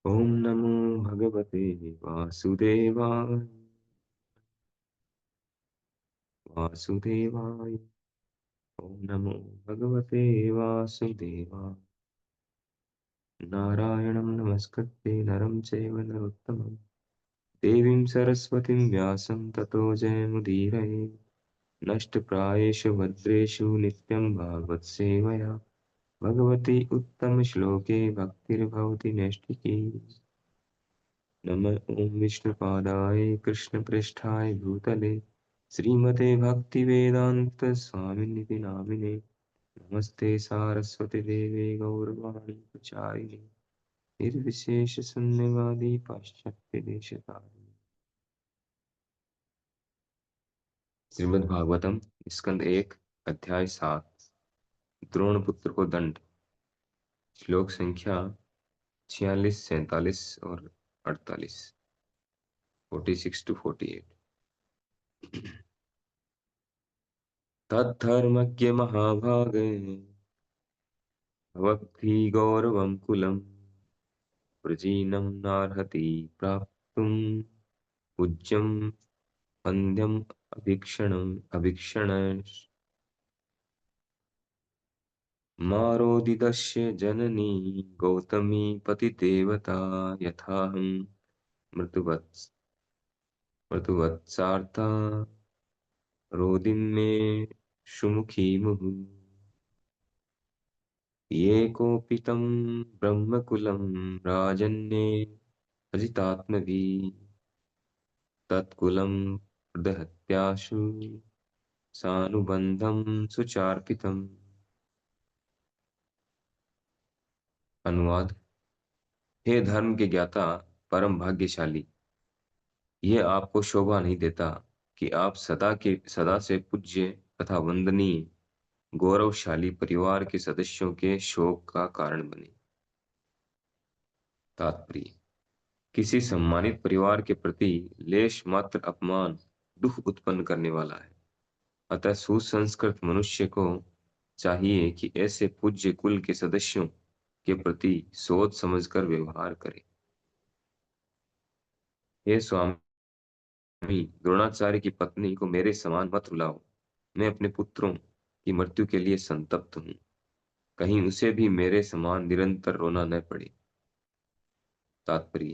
ओम नमो भगवते वासुदेवाय। वासुदेवाय। ओम नमो भगवते वासुदेवाय। नारायणं नमस्कृत्य नरं चैव नरोत्तमं देवीं सरस्वतीं व्यासं ततो जयमुदीरये। नष्टप्रायेषु भद्रेषु नित्यं भागवत सेवया भगवती उत्तम श्लोके भक्तिर्भवति नैष्ठिकी। नमः ओं विष्णुपादाय कृष्णपृष्ठाय भूतले श्रीमते भक्तिवेदांत स्वामिनिधि नामिने। नमस्ते सारस्वती देवे गौरवाणी प्रचारिणे निर्विशेष शून्यवादी पाश्चात्य देशतारिणे। श्रीमद् भागवतम स्कंद 1 अध्याय 7 द्रोणपुत्र को दंड। श्लोक संख्या 46, 47 और 48, 46 to 48। तद्धर्मज्ञ महाभागे भवद्भिः गौरवं कुलं वृजीनं नार्हति प्राप्तुं पूज्यं वन्द्यम् अभीक्षण मारोदिदस्य जननी गौतमी पतिदेवता यथाहं मृतुवत्सार्ता रोदिन् मे सुमुखी मुहुः। ये कोऽपि तं ब्रह्मकुलं राजन्ये अजितात्मभिः तत्कुलं प्रदहत्याशु सानुबंधं सुचार्पितम्। अनुवाद। हे धर्म के ज्ञाता परम भाग्यशाली, यह आपको शोभा नहीं देता कि आप सदा से पूज्य तथा वंदनीय गौरवशाली परिवार के सदस्यों के शोक का कारण बने। तात्पर्य। किसी सम्मानित परिवार के प्रति लेश मात्र अपमान दुख उत्पन्न करने वाला है। अतः सुसंस्कृत मनुष्य को चाहिए कि ऐसे पूज्य कुल के सदस्यों के प्रति सोच समझकर व्यवहार करे। हे स्वामी, द्रोणाचार्य की पत्नी को मेरे समान मत रुलाओ। मैं अपने पुत्रों की मृत्यु के लिए संतप्त हूँ। कहीं उसे भी मेरे समान निरंतर रोना न पड़े। तात्पर्य।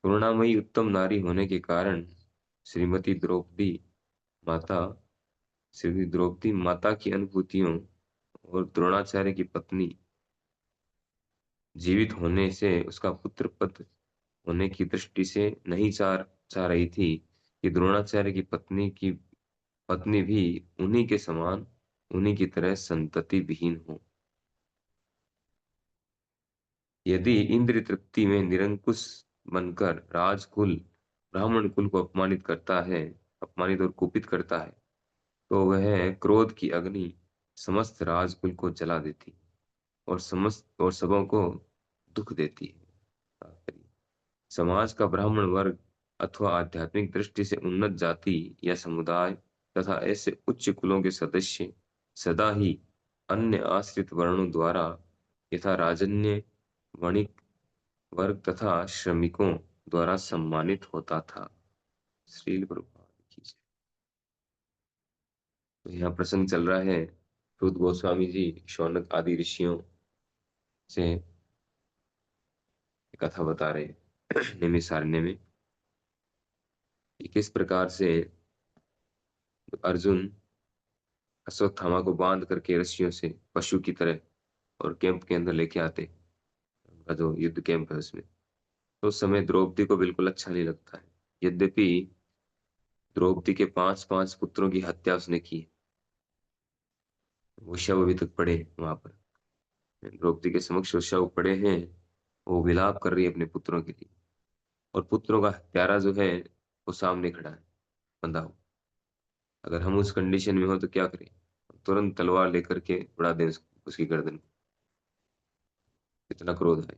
करुणामयी उत्तम नारी होने के कारण श्रीमती द्रौपदी माता श्री द्रौपदी माता की अनुभूतियों और द्रोणाचार्य की पत्नी जीवित होने से उसका पुत्र पद होने की दृष्टि से नहीं चाह रही थी कि द्रोणाचार्य की पत्नी भी उन्हीं के समान, उन्हीं की तरह संतति विहीन हो। यदि इंद्रिय तृप्ति में निरंकुश बनकर राजकुल ब्राह्मण कुल को अपमानित और कुपित करता है, तो वह क्रोध की अग्नि समस्त राजकुल को जला देती और सबों को दुख देती है। समाज का ब्राह्मण वर्ग अथवा आध्यात्मिक दृष्टि से उन्नत जाति या समुदाय तथा ऐसे उच्च कुलों के सदस्य सदा ही अन्य आश्रित वर्णों द्वारा यथा राजन्य, वणिक वर्ग तथा श्रमिकों द्वारा सम्मानित होता था। श्रील प्रभुपाद की जय। तो यहाँ प्रसंग चल रहा है। रुद्र गोस्वामी जी शौनक आदि ऋषियों से कथा बता रहे हैं नैमिषारण्य में कि किस प्रकार से अर्जुन अश्वत्थामा को बांध करके रस्सियों से पशु की तरह और कैंप के अंदर लेके आते, उनका जो युद्ध कैंप है उसमें। तो उस समय द्रौपदी को बिल्कुल अच्छा नहीं लगता है। यद्यपि द्रौपदी के 5 पुत्रों की हत्या उसने की, वो शव अभी तक पड़े हैं वहां पर। द्रौपदी के समक्ष वो शव पड़े हैं। वो विलाप कर रही है अपने पुत्रों के लिए, और पुत्रों का हत्यारा जो है वो सामने खड़ा है बंधा हुआ। अगर हम उस कंडीशन में हो तो क्या करें? तुरंत तलवार लेकर के उड़ा दें उसकी गर्दन को। कितना क्रोध है।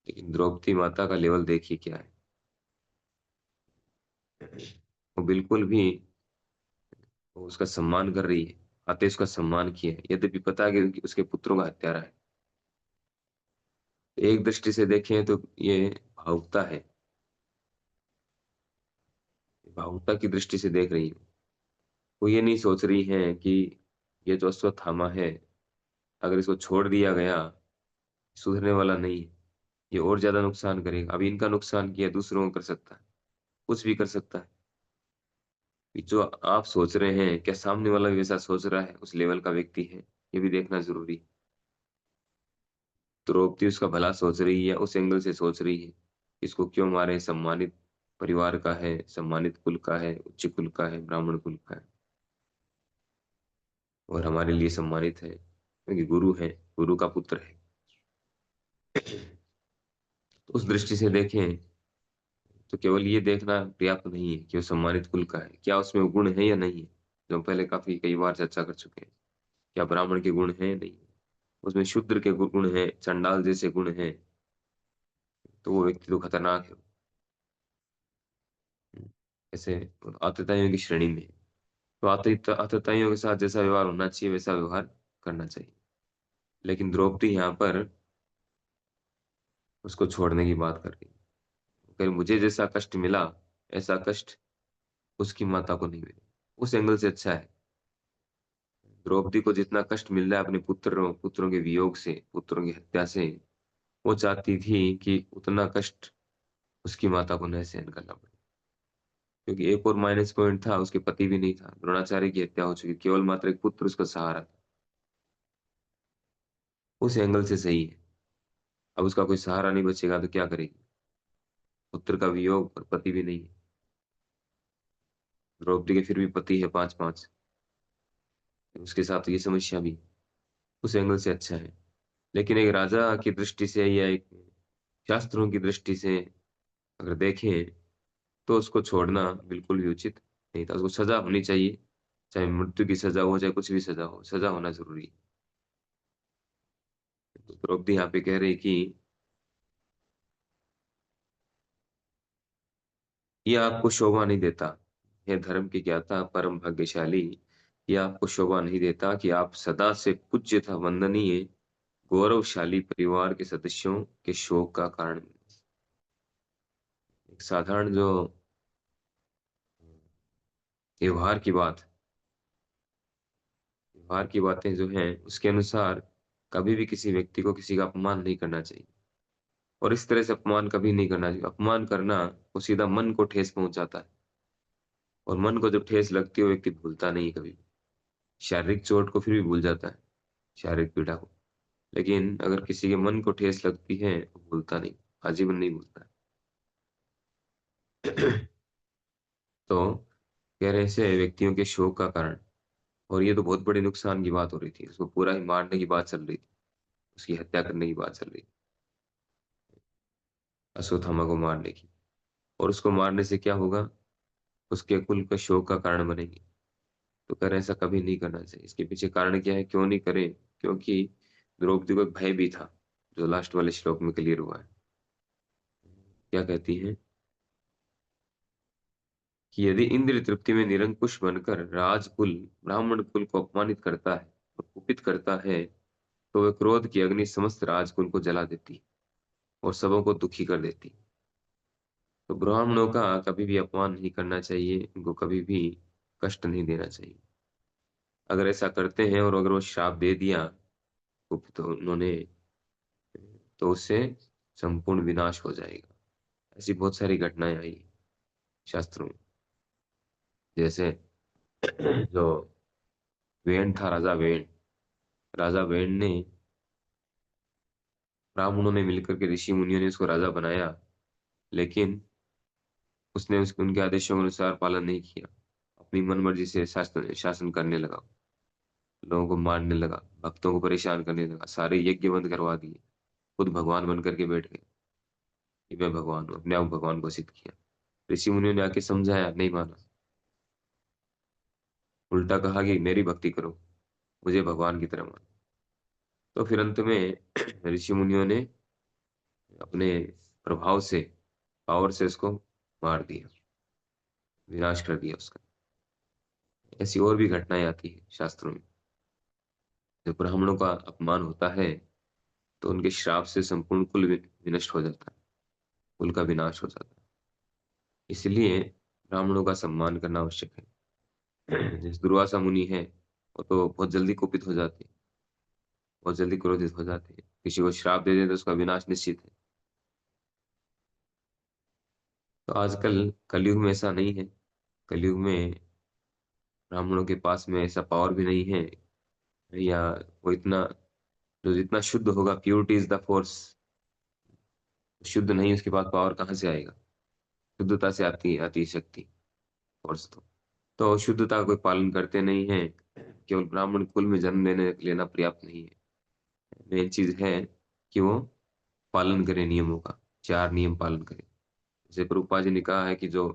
लेकिन द्रौपदी माता का लेवल देखिए क्या है। वो बिल्कुल भी, वो उसका सम्मान कर रही है, आते उसका सम्मान किया है, यद्यपि पता है कि उसके पुत्रों का हत्यारा है। एक दृष्टि से देखें तो ये भावुकता है। भावुकता की दृष्टि से देख रही हूँ। वो ये नहीं सोच रही हैं कि ये जो अश्वत्थामा है, अगर इसको छोड़ दिया गया, सुधरने वाला नहीं है। ये और ज़्यादा नुकसान करेगा। अभी इनका नुकसान किया, दूसरों को कर सकता है, कुछ भी कर सकता है। कि जो आप सोच रहे हैं, क्या सामने वाला भी वैसा सोच रहा है, उस लेवल का व्यक्ति है? ये भी देखना ज़रूरी है। द्रौपदी उसका भला सोच रही है, उस एंगल से सोच रही है। इसको क्यों मारे? सम्मानित परिवार का है, सम्मानित कुल का है, उच्च कुल का है, ब्राह्मण कुल का है और हमारे लिए सम्मानित है क्योंकि गुरु है, गुरु का पुत्र है। तो उस दृष्टि से देखें तो केवल ये देखना पर्याप्त नहीं है कि वो सम्मानित कुल का है। क्या उसमें वो गुण है या नहीं है? जो हम पहले काफी कई बार चर्चा कर चुके हैं। क्या ब्राह्मण के गुण हैं? नहीं है। उसमें शूद्र के गुण हैं, चंडाल जैसे गुण हैं, तो वो व्यक्ति तो खतरनाक है। ऐसे आतताइयों की श्रेणी में है। तो आतताइयों के साथ जैसा व्यवहार होना चाहिए वैसा व्यवहार करना चाहिए। लेकिन द्रौपदी यहाँ पर उसको छोड़ने की बात कर रही है। अगर मुझे जैसा कष्ट मिला, ऐसा कष्ट उसकी माता को नहीं मिले। उस एंगल से अच्छा है। द्रौपदी को जितना कष्ट मिल रहा है अपने पुत्रों के वियोग से, पुत्रों की हत्या से, वो चाहती थी कि उतना कष्ट उसकी माता को न सहन करना पड़े। क्योंकि एक और माइनस पॉइंट था, उसके पति भी नहीं था, द्रोणाचार्य की हत्या हो चुकी, केवल मात्र एक पुत्र उसका सहारा था। उस एंगल से सही है। अब उसका कोई सहारा नहीं बचेगा तो क्या करेगी? पुत्र का वियोग और पति भी नहीं है। द्रौपदी के फिर भी पति है पांच पांच, उसके साथ तो ये समस्या भी। उस एंगल से अच्छा है। लेकिन एक राजा की दृष्टि से या एक शास्त्रों की दृष्टि से अगर देखें तो उसको छोड़ना बिल्कुल भी उचित नहीं था। उसको सजा होनी चाहिए, चाहे मृत्यु की सजा हो, चाहे कुछ भी सजा हो, सजा होना जरूरी है। तो द्रौपदी यहाँ पे कह रही कि यह आपको शोभा नहीं देता, हे धर्म की ज्ञाता परम भाग्यशाली। यह आपको शोभा नहीं देता कि आप सदा से पूज्य तथा वंदनीय गौरवशाली परिवार के सदस्यों के शोक का कारण बने। एक साधारण जो व्यवहार की बात, व्यवहार की बातें जो हैं उसके अनुसार कभी भी किसी व्यक्ति को किसी का अपमान नहीं करना चाहिए। और इस तरह से अपमान कभी नहीं करना चाहिए। अपमान करना वो सीधा मन को ठेस पहुंचाता है। और मन को जब ठेस लगती है वो व्यक्ति भूलता नहीं कभी भी। शारीरिक चोट को फिर भी भूल जाता है, शारीरिक पीड़ा को। लेकिन अगर किसी के मन को ठेस लगती है वो भूलता नहीं, आजीवन नहीं भूलता है। तो कह रहे से व्यक्तियों के शोक का कारण। और ये तो बहुत बड़े नुकसान की बात हो रही थी, उसको पूरा ही मारने की बात चल रही थी, उसकी हत्या करने की बात चल रही थी, अश्वत्थामा को मारने की। और उसको मारने से क्या होगा? उसके कुल का शोक का कारण बनेगी। तो कह रहे ऐसा कभी नहीं करना चाहिए। इसके पीछे कारण क्या है, क्यों नहीं करें? क्योंकि द्रौपदी को एक भय भी था, जो लास्ट वाले श्लोक में क्लियर हुआ है। क्या कहती है कि यदि इंद्र तृप्ति में निरंकुश बनकर राजकुल ब्राह्मण कुल को अपमानित करता है और कुपित करता है, तो वह क्रोध की अग्नि समस्त राजकुल को जला देती और सबों को दुखी कर देती। तो ब्राह्मणों का कभी भी अपमान नहीं करना चाहिए, उनको कभी भी कष्ट नहीं देना चाहिए। अगर ऐसा करते हैं और अगर वो श्राप दे दिया तो उन्होंने, तो उससे संपूर्ण विनाश हो जाएगा। ऐसी बहुत सारी घटनाएं आई हैं शास्त्रों में। जैसे जो वेन था, राजा वेन ने, ब्राह्मणों ने मिलकर के, ऋषि मुनियों ने उसको राजा बनाया, लेकिन उसने उनके आदेशों के अनुसार पालन नहीं किया। अपनी मनमर्जी से शासन शासन करने लगा, लोगों को मारने लगा, भक्तों को परेशान करने लगा, सारे यज्ञ बंद करवा दिए, खुद भगवान बन करके बैठ गए कि मैं भगवान हूँ, अपने आप भगवान घोषित किया। ऋषि मुनियों ने आके समझाया, नहीं माना, उल्टा कहा कि मेरी भक्ति करो, मुझे भगवान की तरह मानो। तो फिर अंत में ऋषि मुनियों ने अपने प्रभाव से, पावर से उसको मार दिया, विनाश कर दिया उसका। ऐसी और भी घटनाएं आती है शास्त्रों में। जब ब्राह्मणों का अपमान होता है तो उनके श्राप से संपूर्ण कुल विनष्ट हो जाता है, कुल का विनाश हो जाता है। इसलिए ब्राह्मणों का सम्मान करना आवश्यक है। जैसे दुर्वासा मुनि है, वो तो बहुत जल्दी कुपित हो जाते हैं, बहुत जल्दी क्रोधित हो जाते हैं। किसी को श्राप दे दें तो उसका विनाश निश्चित है। तो आजकल कलयुग में ऐसा नहीं है। कलयुग में ब्राह्मणों के पास में ऐसा पावर भी नहीं है, या वो इतना, जो जितना शुद्ध होगा, प्योरिटी इज द फोर्स, शुद्ध नहीं उसके पास पावर कहाँ से आएगा? शुद्धता से आती है शक्ति, फोर्स तो शुद्धता का कोई पालन करते नहीं है। केवल ब्राह्मण कुल में जन्म लेना पर्याप्त नहीं है। मेन चीज है कि वो पालन करे नियमों का, 4 नियम पालन करे। जैसे प्रभुपाद जी ने कहा है कि जो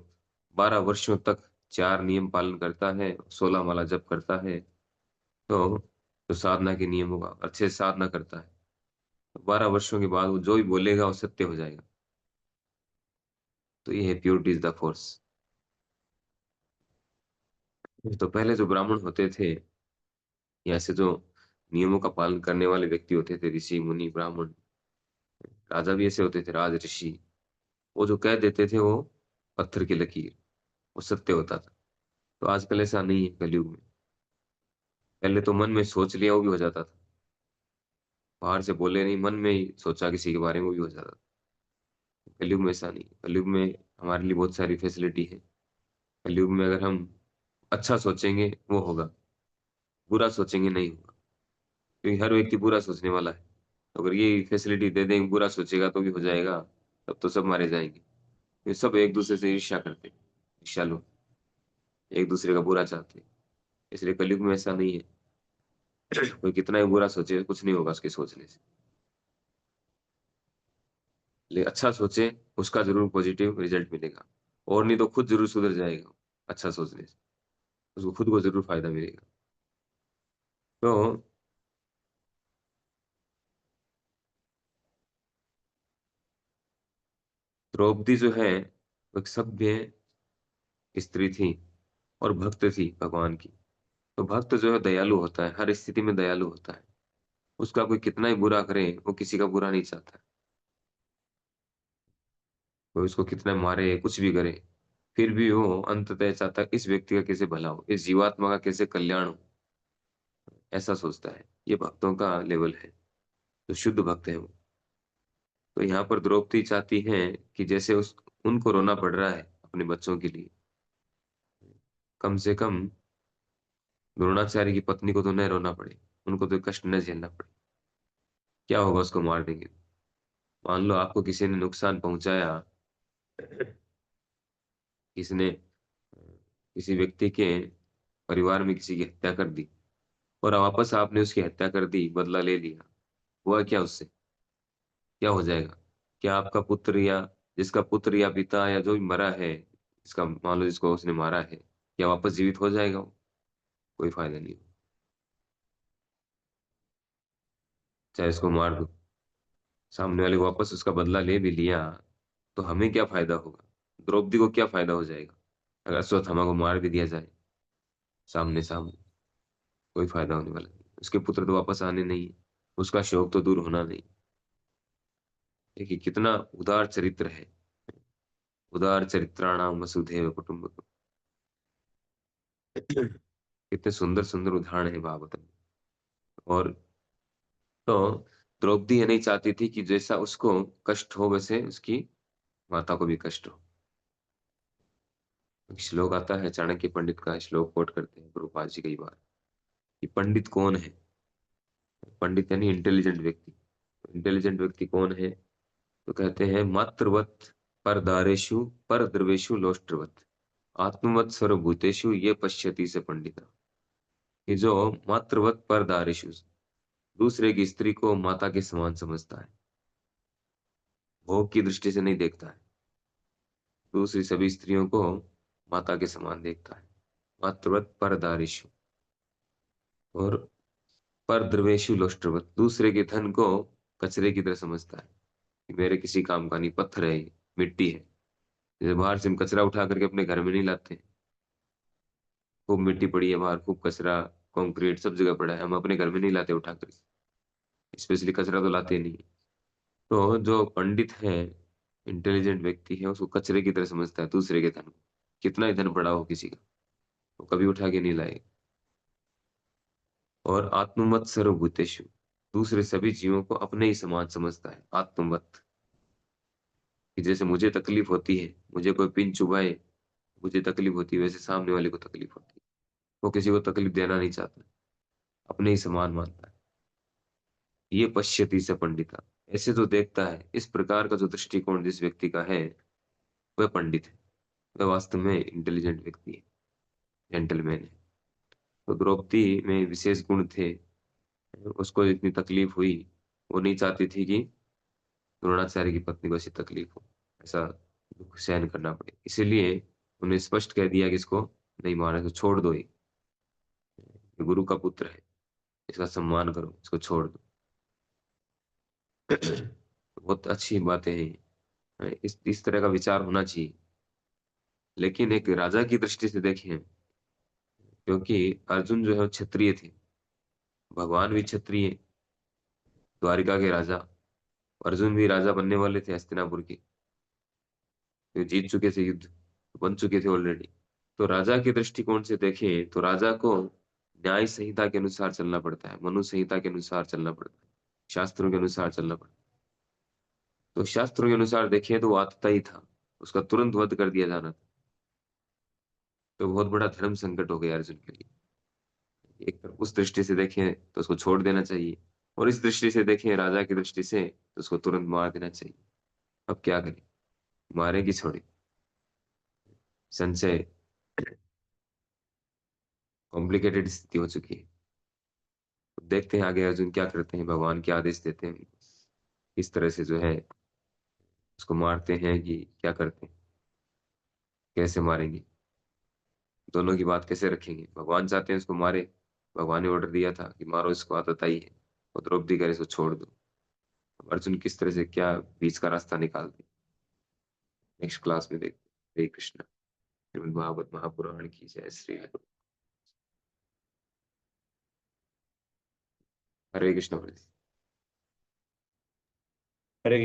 12 वर्षों तक 4 नियम पालन करता है, 16 माला जप करता है, तो जो साधना के नियमों का अच्छे से साधना करता है, तो 12 वर्षों के बाद वो जो भी बोलेगा वो सत्य हो जाएगा। तो ये है प्योरिटी इज द फोर्स। तो पहले जो ब्राह्मण होते थे, या ऐसे जो नियमों का पालन करने वाले व्यक्ति होते थे, ऋषि मुनि ब्राह्मण, राजा भी ऐसे होते थे, राज ऋषि, वो जो कह देते थे वो पत्थर की लकीर, वो सत्य होता था। तो आजकल ऐसा नहीं है कलयुग में। पहले तो मन में सोच लिया वो भी हो जाता था, बाहर से बोले नहीं, मन में ही सोचा किसी के बारे में, वो भी हो जाता था। कलयुग में ऐसा नहीं। कलयुग में हमारे लिए बहुत सारी फैसिलिटी है। कलयुग में अगर हम अच्छा सोचेंगे वो होगा, बुरा सोचेंगे नहीं होगा, क्योंकि हर व्यक्ति बुरा सोचने वाला है। तो अगर ये फैसिलिटी दे दें बुरा सोचेगा तो भी हो जाएगा, तब तो सब मारे जाएंगे। ये सब एक दूसरे से ईर्ष्या करते हैं, ईर्ष्यालु, एक दूसरे का बुरा चाहते हैं। इसलिए कलयुग में ऐसा नहीं है। कोई कितना ही बुरा सोचे, कुछ नहीं होगा उसके सोचने से। ले अच्छा सोचे, उसका जरूर पॉजिटिव रिजल्ट मिलेगा, और नहीं तो खुद जरूर सुधर जाएगा। अच्छा सोचने से उसको खुद को जरूर फायदा मिलेगा। तो द्रौपदी जो है, वो एक सभ्य स्त्री थी और भक्त थी भगवान की। तो भक्त जो है दयालु होता है, हर स्थिति में दयालु होता है। उसका कोई कितना ही बुरा करे, वो किसी का बुरा नहीं चाहता। कोई उसको कितना मारे, कुछ भी करे, फिर भी वो अंततः चाहता है इस व्यक्ति का कैसे भला हो, इस जीवात्मा का कैसे कल्याण हो, ऐसा सोचता है। ये भक्तों का लेवल है, तो शुद्ध भक्त है वो। तो यहाँ पर द्रौपदी चाहती है कि जैसे उस उनको रोना पड़ रहा है अपने बच्चों के लिए, कम से कम द्रोणाचार्य की पत्नी को तो न रोना पड़े, उनको तो कष्ट न झेलना पड़े। क्या होगा उसको मार देंगे? मान लो आपको किसी ने नुकसान पहुंचाया, किसी ने किसी व्यक्ति के परिवार में किसी की हत्या कर दी, और वापस आपने उसकी हत्या कर दी, बदला ले लिया, हुआ क्या उससे? क्या हो जाएगा? क्या आपका पुत्र, या जिसका पुत्र या पिता या जो भी मरा है, इसका मान लो जिसको उसने मारा है, क्या वापस जीवित हो जाएगा वो? कोई फायदा नहीं। चाहे इसको मार दो, सामने वाले को वापस उसका बदला ले भी लिया, तो हमें क्या फायदा होगा? द्रौपदी को क्या फायदा हो जाएगा अगर अश्वत्थामा को मार भी दिया जाए सामने सामने? कोई फायदा होने वाला नहीं, उसके पुत्र तो वापस आने नहीं है, उसका शोक तो दूर होना नहीं। देखिए कितना उदार चरित्र है, उदार चरित्राणाम वसुधैव कुटुंबकम। कितने सुंदर सुंदर उदाहरण है भागवत में। और तो द्रौपदी ये नहीं चाहती थी कि जैसा उसको कष्ट हो वैसे उसकी माता को भी कष्ट हो। एक श्लोक आता है, चाणक्य पंडित का श्लोक कोट करते हैं प्रभुपाद जी कई बार, कि पंडित कौन है? पंडित यानी इंटेलिजेंट व्यक्ति। इंटेलिजेंट व्यक्ति कौन है? तो कहते हैं मातृवत पर दारेशु पर द्रवेशु लोष्ट्रवत आत्मवत सर्वभूतेषु ये पश्यति से पंडिता। कि जो मातृवत पर दारेशु, दूसरे की स्त्री को माता के समान समझता है, भोग की दृष्टि से नहीं देखता है, दूसरी सभी स्त्रियों को माता के समान देखता है। मातृवत पर दारेशु, और पर द्रवेशु लोष्ट्रवत, दूसरे के धन को कचरे की तरह समझता है, कि मेरे किसी काम का नहीं, पत्थर है ये, मिट्टी है। जैसे बाहर से हम कचरा उठा करके अपने घर में नहीं लाते, खूब मिट्टी पड़ी है बाहर, खूब कचरा, कंक्रीट सब जगह पड़ा है, हम अपने घर में नहीं लाते उठा कर। स्पेशली कचरा तो लाते नहीं। तो जो पंडित है, इंटेलिजेंट व्यक्ति है, उसको कचरे की तरह समझता है दूसरे के धन को। कितना ही धन पड़ा हो किसी का, वो कभी उठा के नहीं लाएगा। और आत्मवत सर्वभूतेषु, दूसरे सभी जीवों को अपने ही समान समझता है। आत्मवत, कि जैसे मुझे तकलीफ होती है, मुझे कोई पिन चुभाए, मुझे तकलीफ होती है, वैसे सामने वाले को तकलीफ होती है। वो किसी को तकलीफ देना नहीं चाहता, अपने ही समान मानता है। ये पश्यति स पंडिता, ऐसे तो देखता है। इस प्रकार का जो दृष्टिकोण जिस व्यक्ति का है, वह पंडित है, वह वास्तव में इंटेलिजेंट व्यक्ति है, जेंटलमैन है। तो द्रौपदी में विशेष गुण थे। उसको इतनी तकलीफ हुई, वो नहीं चाहती थी कि द्रोणाचार्य की पत्नी को ऐसी तकलीफ हो, ऐसा दुख सहन करना पड़े। इसीलिए उन्हें स्पष्ट कह दिया कि इसको नहीं मारा, इसको छोड़ दो, ये गुरु का पुत्र है, इसका सम्मान करो, इसको छोड़ दो। बहुत अच्छी बातें हैं ये। इस तरह का विचार होना चाहिए। लेकिन एक राजा की दृष्टि से देखें, क्योंकि अर्जुन जो है वो क्षत्रिय थे, भगवान भी क्षत्रिय, द्वारिका के राजा, अर्जुन भी राजा बनने वाले थे हस्तिनापुर के, जो जीत चुके थे युद्ध, बन चुके थे ऑलरेडी। तो राजा के दृष्टिकोण से देखें तो राजा को न्याय संहिता के अनुसार चलना पड़ता है, मनु संहिता के अनुसार चलना पड़ता है, शास्त्रों के अनुसार चलना पड़ता है। तो शास्त्रों के अनुसार देखें तो वो आता ही था, उसका तुरंत वध कर दिया जाना था। तो बहुत बड़ा धर्म संकट हो गया अर्जुन के लिए। एक तरफ उस दृष्टि से देखें तो उसको छोड़ देना चाहिए, और इस दृष्टि से देखें राजा की दृष्टि से तो उसको तुरंत मार देना चाहिए। अब क्या करें, मारे कि छोड़े? संशय, कॉम्प्लिकेटेड स्थिति हो चुकी है। तो देखते हैं आगे अर्जुन क्या करते हैं, भगवान क्या आदेश देते हैं, किस तरह से जो है उसको मारते हैं कि क्या करते हैं, कैसे मारेंगे, दोनों की बात कैसे रखेंगे। भगवान चाहते हैं उसको मारे, भगवान ने ऑर्डर दिया था कि मारो इसको, आदत आई है। और द्रौपदी करे इसको छोड़ दो। अब अर्जुन किस तरह से क्या बीच का रास्ता निकालते, नेक्स्ट क्लास में देखते हैं। हरे कृष्णा। श्रीमद् भागवत महापुराण की जय। श्री हरे कृष्ण। हरे